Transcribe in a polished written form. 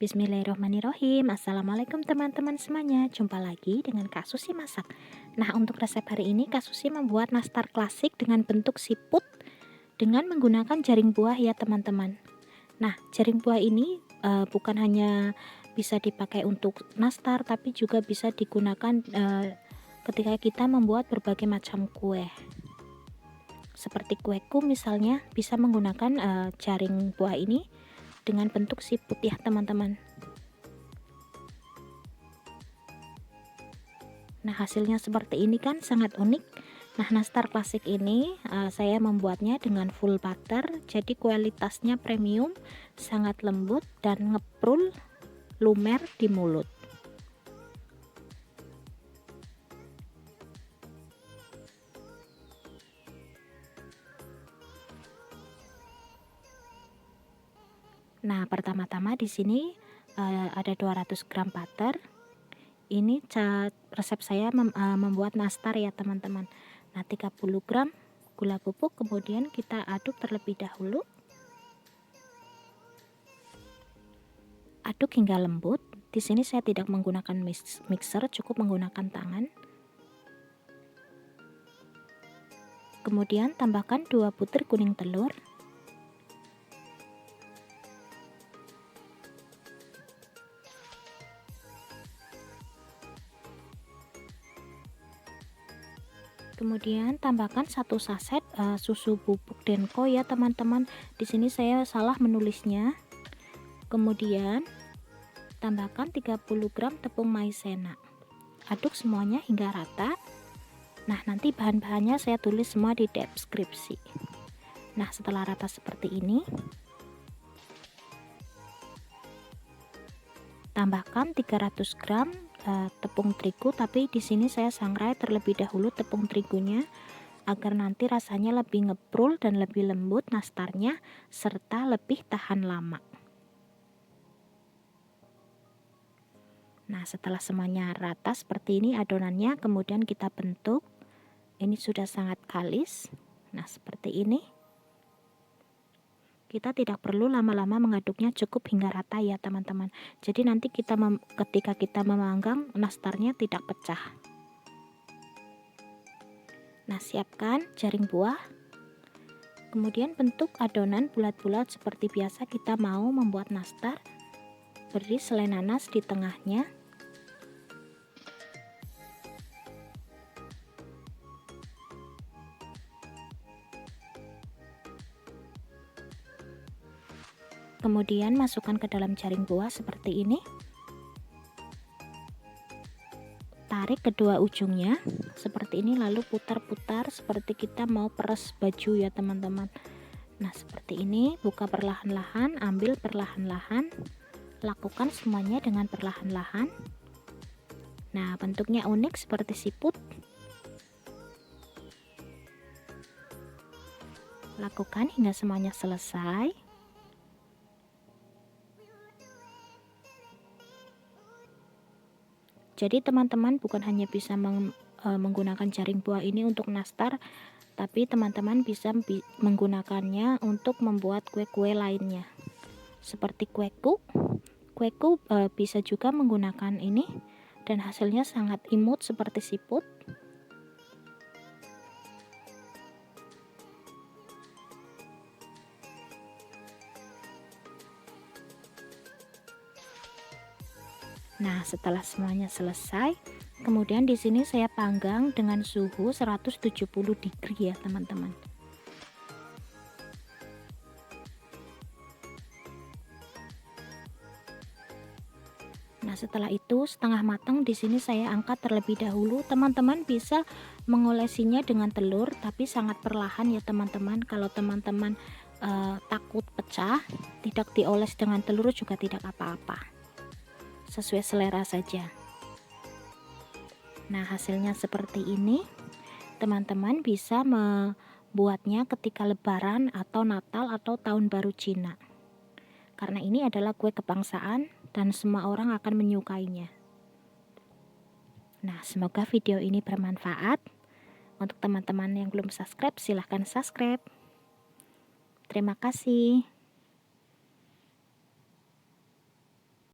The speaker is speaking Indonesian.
Bismillahirrohmanirrohim. Assalamualaikum teman-teman semuanya. Jumpa lagi dengan Kak Susi Masak. Nah, untuk resep hari ini Kak Susi membuat nastar klasik dengan bentuk siput dengan menggunakan jaring buah ya teman-teman. Nah, jaring buah ini bukan hanya bisa dipakai untuk nastar, tapi juga bisa digunakan ketika kita membuat berbagai macam kue. Seperti kueku misalnya bisa menggunakan jaring buah ini dengan bentuk siput ya teman-teman. Nah, hasilnya seperti ini kan sangat unik. Nah, nastar klasik ini saya membuatnya dengan full butter, jadi kualitasnya premium, sangat lembut dan ngeprul, lumer di mulut. Nah, pertama-tama di sini ada 200 gram butter. Ini resep saya membuat nastar ya teman-teman. Nah, 30 gram gula bubuk kemudian kita aduk terlebih dahulu. Aduk hingga lembut. Di sini saya tidak menggunakan mixer, cukup menggunakan tangan. Kemudian tambahkan 2 butir kuning telur. Kemudian tambahkan 1 saset susu bubuk Denko ya teman-teman. Di sini saya salah menulisnya. Kemudian tambahkan 30 gram tepung maizena. Aduk semuanya hingga rata. Nah, nanti bahan-bahannya saya tulis semua di deskripsi. Nah, setelah rata seperti ini, tambahkan 300 gram tepung terigu, tapi di sini saya sangrai terlebih dahulu tepung terigunya agar nanti rasanya lebih ngeprul dan lebih lembut nastarnya serta lebih tahan lama. Nah, setelah semuanya rata seperti ini adonannya, kemudian kita bentuk. Ini sudah sangat kalis. Nah, seperti ini. Kita tidak perlu lama-lama mengaduknya, cukup hingga rata ya teman-teman. Jadi nanti ketika kita memanggang nastarnya tidak pecah. Nah, siapkan jaring buah. Kemudian bentuk adonan bulat-bulat seperti biasa kita mau membuat nastar. Beri selai nanas di tengahnya. Kemudian masukkan ke dalam jaring buah seperti ini. Tarik kedua ujungnya seperti ini, lalu putar-putar seperti kita mau peres baju ya teman-teman. Nah, seperti ini, buka perlahan-lahan, ambil perlahan-lahan, lakukan semuanya dengan perlahan-lahan. Nah, bentuknya unik seperti siput. Lakukan hingga semuanya selesai. Jadi teman-teman bukan hanya bisa menggunakan jaring buah ini untuk nastar, tapi teman-teman bisa menggunakannya untuk membuat kue-kue lainnya. Seperti kueku bisa juga menggunakan ini dan hasilnya sangat imut seperti siput. Nah, setelah semuanya selesai, kemudian di sini saya panggang dengan suhu 170 degree ya, teman-teman. Nah, setelah itu setengah matang di sini saya angkat terlebih dahulu. Teman-teman bisa mengolesinya dengan telur, tapi sangat perlahan ya, teman-teman. Kalau teman-teman takut pecah, tidak dioles dengan telur juga tidak apa-apa. Sesuai selera saja. Nah, hasilnya seperti ini. Teman-teman bisa membuatnya ketika lebaran atau Natal atau tahun baru Cina. Karena ini adalah kue kebangsaan dan semua orang akan menyukainya. Nah, semoga video ini bermanfaat. Untuk teman-teman yang belum subscribe, silahkan subscribe. Terima kasih.